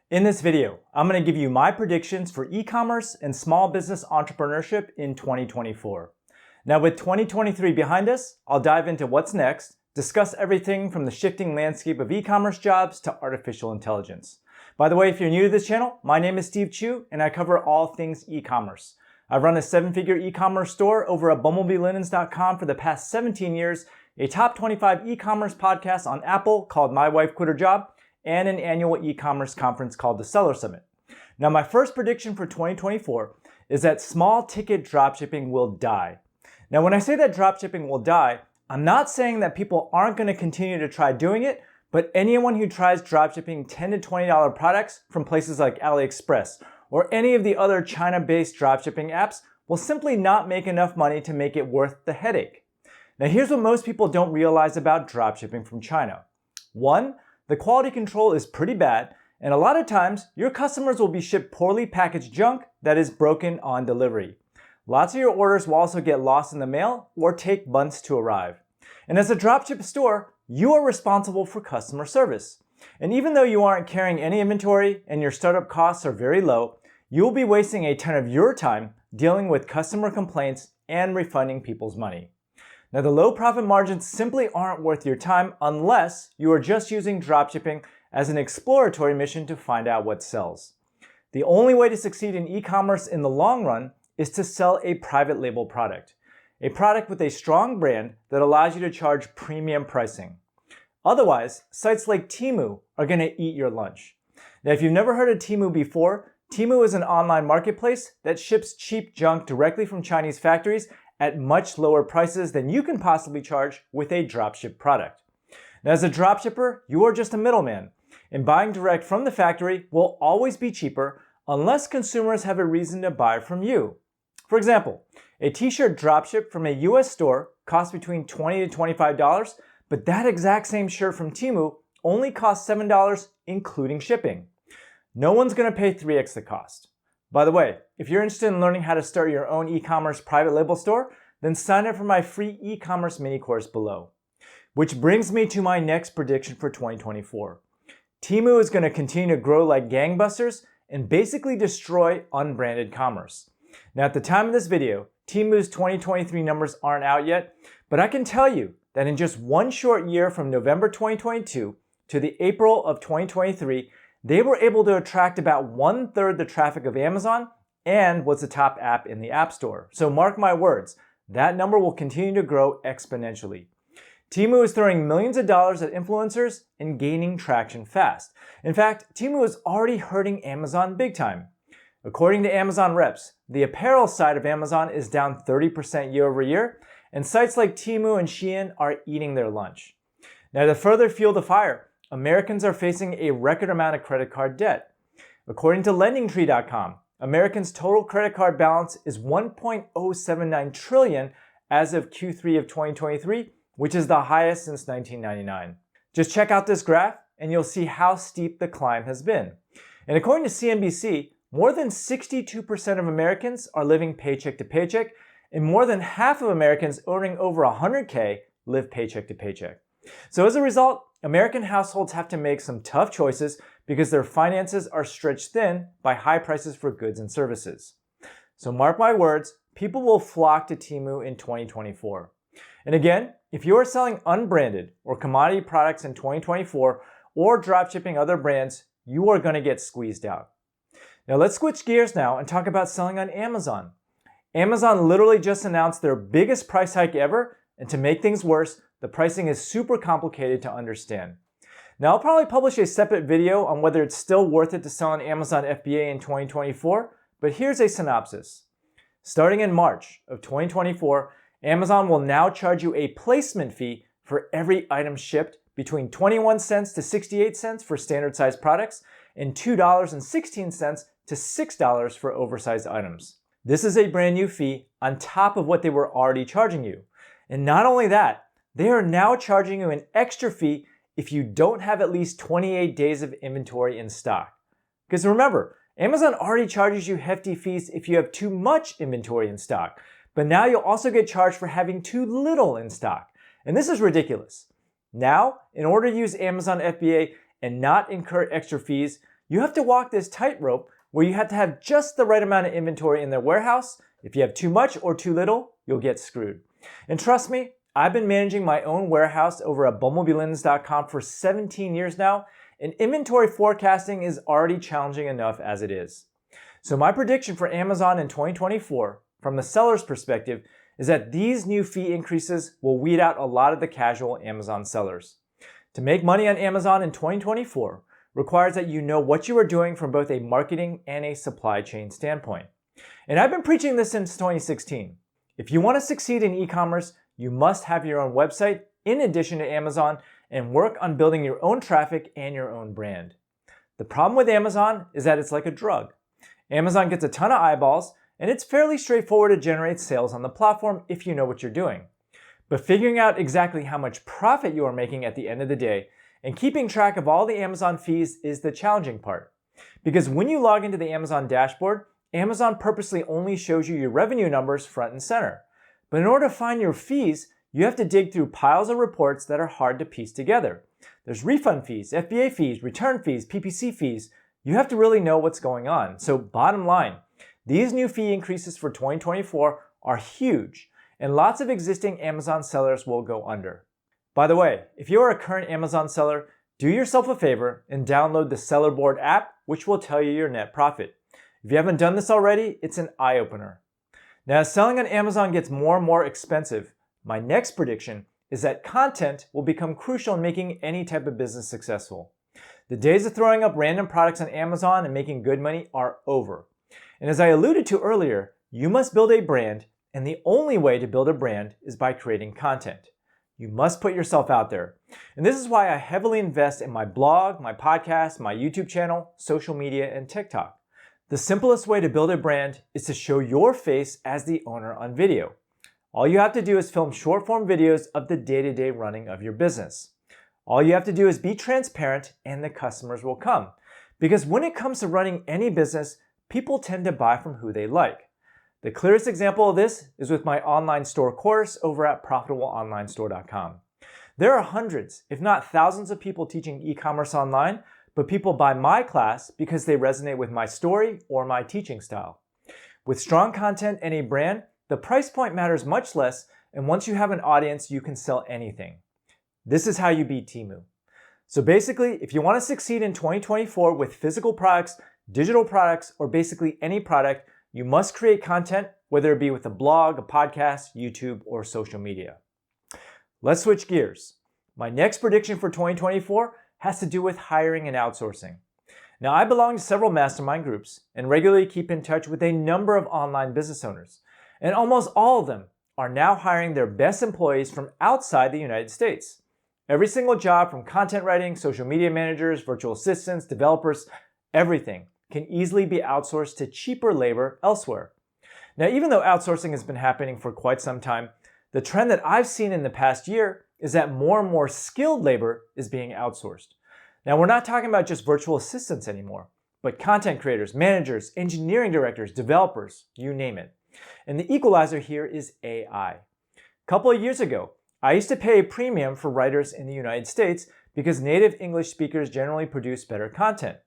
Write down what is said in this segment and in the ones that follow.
In this video, I'm going to give you my predictions for e-commerce and small business entrepreneurship in 2024. Now with 2023 behind us, I'll dive into what's next, discuss everything from the shifting landscape of e-commerce jobs to artificial intelligence. By the way, if you're new to this channel, my name is Steve Chu and I cover all things e-commerce. I've run a 7-figure e-commerce store over at bumblebeelinens.com for the past 17 years, a top 25 e-commerce podcast on Apple called My Wife Quit Her Job, and an annual e-commerce conference called the Seller Summit. Now, my first prediction for 2024 is that small ticket dropshipping will die. Now, when I say that dropshipping will die, I'm not saying that people aren't going to continue to try doing it, but anyone who tries dropshipping $10 to $20 products from places like AliExpress or any of the other China-based dropshipping apps will simply not make enough money to make it worth the headache. Now, here's what most people don't realize about dropshipping from China. One, the quality control is pretty bad, and a lot of times, your customers will be shipped poorly packaged junk that is broken on delivery. Lots of your orders will also get lost in the mail or take months to arrive. And as a dropship store, you are responsible for customer service. And even though you aren't carrying any inventory and your startup costs are very low, you will be wasting a ton of your time dealing with customer complaints and refunding people's money. Now, the low profit margins simply aren't worth your time unless you are just using dropshipping as an exploratory mission to find out what sells. The only way to succeed in e-commerce in the long run is to sell a private label product, a product with a strong brand that allows you to charge premium pricing. Otherwise, sites like Temu are going to eat your lunch. Now, if you've never heard of Temu before, Temu is an online marketplace that ships cheap junk directly from Chinese factories at much lower prices than you can possibly charge with a dropship product. Now, as a dropshipper, you are just a middleman, and buying direct from the factory will always be cheaper unless consumers have a reason to buy from you. For example, a t-shirt dropship from a US store costs between $20 to $25, but that exact same shirt from Temu only costs $7, including shipping. No one's going to pay 3x the cost. By the way, if you're interested in learning how to start your own e-commerce private label store, then sign up for my free e-commerce mini course below. Which brings me to my next prediction for 2024. Temu is going to continue to grow like gangbusters and basically destroy unbranded commerce. Now, at the time of this video, Temu's 2023 numbers aren't out yet, but I can tell you that in just one short year from November 2022 to the April of 2023, they were able to attract about 1/3 the traffic of Amazon and was the top app in the App Store. So mark my words, that number will continue to grow exponentially. Temu is throwing millions of dollars at influencers and gaining traction fast. In fact, Temu is already hurting Amazon big time. According to Amazon reps, the apparel side of Amazon is down 30% year over year, and sites like Temu and Shein are eating their lunch. Now, to further fuel the fire, Americans are facing a record amount of credit card debt. According to LendingTree.com, Americans' total credit card balance is $1.079 trillion as of Q3 of 2023, which is the highest since 1999. Just check out this graph and you'll see how steep the climb has been. And according to CNBC, more than 62% of Americans are living paycheck to paycheck, and more than half of Americans earning over $100K live paycheck to paycheck. So as a result, American households have to make some tough choices because their finances are stretched thin by high prices for goods and services. So mark my words, people will flock to Temu in 2024. And again, if you are selling unbranded or commodity products in 2024 or dropshipping other brands, you are going to get squeezed out. Now let's switch gears now and talk about selling on Amazon. Amazon literally just announced their biggest price hike ever, and to make things worse, the pricing is super complicated to understand. Now, I'll probably publish a separate video on whether it's still worth it to sell on Amazon FBA in 2024, but here's a synopsis. Starting in March of 2024, Amazon will now charge you a placement fee for every item shipped between 21 cents to 68 cents for standard size products and $2.16 to $6 for oversized items. This is a brand new fee on top of what they were already charging you. And not only that, they are now charging you an extra fee if you don't have at least 28 days of inventory in stock. Because remember, Amazon already charges you hefty fees if you have too much inventory in stock, but now you'll also get charged for having too little in stock. And this is ridiculous. Now, in order to use Amazon FBA and not incur extra fees, you have to walk this tightrope where you have to have just the right amount of inventory in their warehouse. If you have too much or too little, you'll get screwed. And trust me, I've been managing my own warehouse over at bumblebeelinens.com for 17 years now, and inventory forecasting is already challenging enough as it is. So my prediction for Amazon in 2024, from the seller's perspective, is that these new fee increases will weed out a lot of the casual Amazon sellers. To make money on Amazon in 2024 requires that you know what you are doing from both a marketing and a supply chain standpoint. And I've been preaching this since 2016. If you want to succeed in e-commerce, you must have your own website in addition to Amazon and work on building your own traffic and your own brand. The problem with Amazon is that it's like a drug. Amazon gets a ton of eyeballs, and it's fairly straightforward to generate sales on the platform if you know what you're doing. But figuring out exactly how much profit you are making at the end of the day and keeping track of all the Amazon fees is the challenging part. Because when you log into the Amazon dashboard, Amazon purposely only shows you your revenue numbers front and center. But in order to find your fees, you have to dig through piles of reports that are hard to piece together. There's refund fees, FBA fees, return fees, PPC fees. You have to really know what's going on. So bottom line, these new fee increases for 2024 are huge, and lots of existing Amazon sellers will go under. By the way, if you are a current Amazon seller, do yourself a favor and download the Seller Board app, which will tell you your net profit. If you haven't done this already, it's an eye-opener. Now, as selling on Amazon gets more and more expensive, my next prediction is that content will become crucial in making any type of business successful. The days of throwing up random products on Amazon and making good money are over. And as I alluded to earlier, you must build a brand, and the only way to build a brand is by creating content. You must put yourself out there. And this is why I heavily invest in my blog, my podcast, my YouTube channel, social media, and TikTok. The simplest way to build a brand is to show your face as the owner on video. All you have to do is film short-form videos of the day-to-day running of your business. All you have to do is be transparent and the customers will come. Because when it comes to running any business, people tend to buy from who they like. The clearest example of this is with my online store course over at profitableonlinestore.com. There are hundreds, if not thousands of people teaching e-commerce online, but people buy my class because they resonate with my story or my teaching style. With strong content and a brand, the price point matters much less, and once you have an audience, you can sell anything. This is how you beat Temu. So basically, if you want to succeed in 2024 with physical products, digital products, or basically any product, you must create content, whether it be with a blog, a podcast, YouTube, or social media. Let's switch gears. My next prediction for 2024 has to do with hiring and outsourcing. Now, I belong to several mastermind groups and regularly keep in touch with a number of online business owners, and almost all of them are now hiring their best employees from outside the United States. Every single job, from content writing, social media managers, virtual assistants, developers, everything can easily be outsourced to cheaper labor elsewhere. Now, even though outsourcing has been happening for quite some time, the trend that I've seen in the past year is that more and more skilled labor is being outsourced. Now, we're not talking about just virtual assistants anymore, but content creators, managers, engineering directors, developers, you name it. And the equalizer here is AI. A couple of years ago, I used to pay a premium for writers in the United States because native English speakers generally produce better content.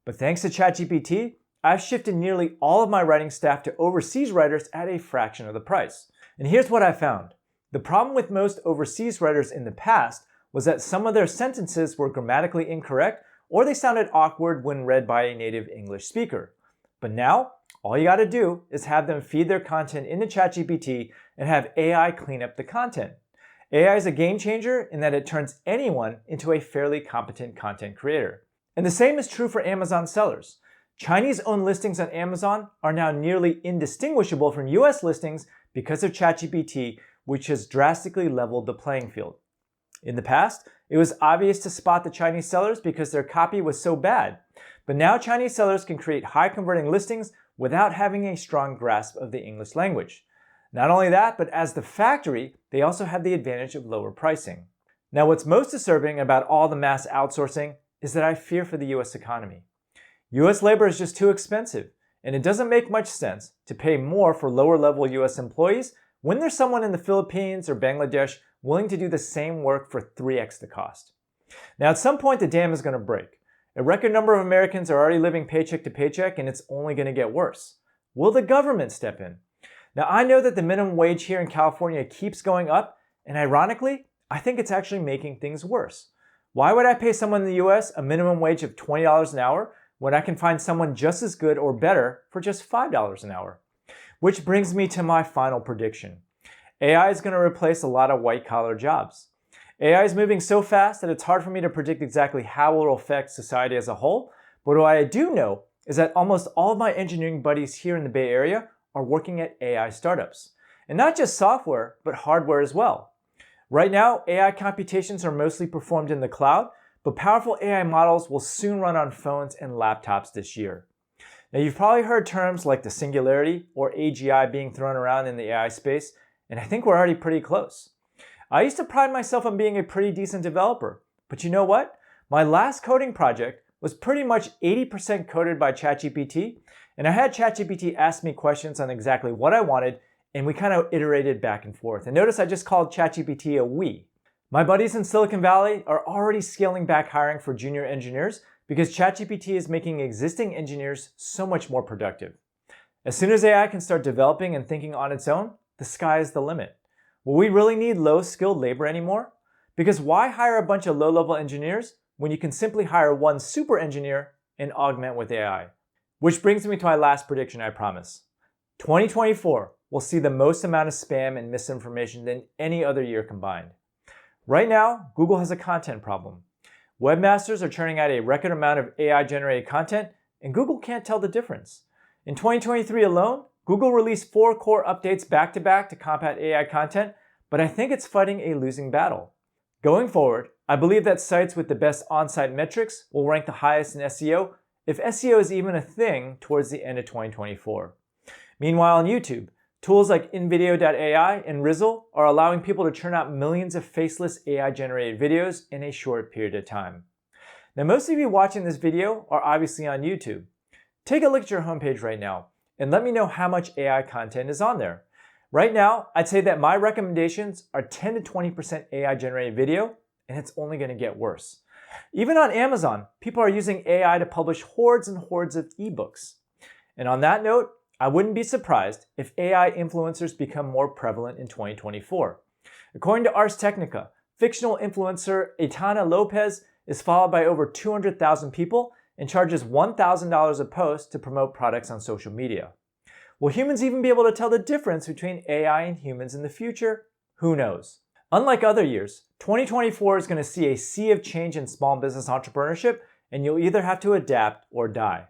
But thanks to ChatGPT, I've shifted nearly all of my writing staff to overseas writers at a fraction of the price. And here's what I found. The problem with most overseas writers in the past was that some of their sentences were grammatically incorrect or they sounded awkward when read by a native English speaker. But now, all you gotta do is have them feed their content into ChatGPT and have AI clean up the content. AI is a game changer in that it turns anyone into a fairly competent content creator. And the same is true for Amazon sellers. Chinese-owned listings on Amazon are now nearly indistinguishable from US listings because of ChatGPT, which has drastically leveled the playing field. In the past, it was obvious to spot the Chinese sellers because their copy was so bad. But now Chinese sellers can create high-converting listings without having a strong grasp of the English language. Not only that, but as the factory, they also have the advantage of lower pricing. Now, what's most disturbing about all the mass outsourcing is that I fear for the US economy. US labor is just too expensive, and it doesn't make much sense to pay more for lower-level US employees when there's someone in the Philippines or Bangladesh willing to do the same work for 3x the cost. Now, at some point, the dam is going to break, A record number of Americans are already living paycheck to paycheck, and it's only going to get worse. Will the government step in? Now, I know that the minimum wage here in California keeps going up, and ironically, I think it's actually making things worse. Why would I pay someone in the US a minimum wage of $20 an hour when I can find someone just as good or better for just $5 an hour? Which brings me to my final prediction. AI is going to replace a lot of white-collar jobs. AI is moving so fast that it's hard for me to predict exactly how it will affect society as a whole, but what I do know is that almost all of my engineering buddies here in the Bay Area are working at AI startups. And not just software, but hardware as well. Right now, AI computations are mostly performed in the cloud, but powerful AI models will soon run on phones and laptops this year. Now, you've probably heard terms like the singularity or AGI being thrown around in the AI space, and I think we're already pretty close. I used to pride myself on being a pretty decent developer, but you know what? My last coding project was pretty much 80% coded by ChatGPT, and I had ChatGPT ask me questions on exactly what I wanted, and we kind of iterated back and forth. And notice I just called ChatGPT a we. My buddies in Silicon Valley are already scaling back hiring for junior engineers because ChatGPT is making existing engineers so much more productive. As soon as AI can start developing and thinking on its own, the sky is the limit. Will we really need low-skilled labor anymore? Because why hire a bunch of low-level engineers when you can simply hire one super engineer and augment with AI? Which brings me to my last prediction, I promise. 2024 will see the most amount of spam and misinformation than any other year combined. Right now, Google has a content problem. Webmasters are churning out a record amount of AI-generated content, and Google can't tell the difference. In 2023 alone, Google released 4 core updates back-to-back to combat AI content, but I think it's fighting a losing battle. Going forward, I believe that sites with the best on-site metrics will rank the highest in SEO, if SEO is even a thing towards the end of 2024. Meanwhile, on YouTube, tools like InVideo.ai and Rizzle are allowing people to churn out millions of faceless AI-generated videos in a short period of time. Now, most of you watching this video are obviously on YouTube. Take a look at your homepage right now and let me know how much AI content is on there. Right now, I'd say that my recommendations are 10 to 20% AI-generated video, and it's only going to get worse. Even on Amazon, people are using AI to publish hordes and hordes of ebooks. And on that note, I wouldn't be surprised if AI influencers become more prevalent in 2024. According to Ars Technica, fictional influencer Aitana Lopez is followed by over 200,000 people and charges $1,000 a post to promote products on social media. Will humans even be able to tell the difference between AI and humans in the future? Who knows? Unlike other years, 2024 is going to see a sea of change in small business entrepreneurship, and you'll either have to adapt or die.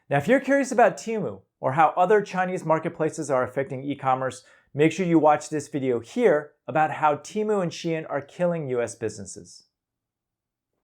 Now, if you're curious about Temu or how other Chinese marketplaces are affecting e-commerce, make sure you watch this video here about how Temu and Shein are killing US businesses.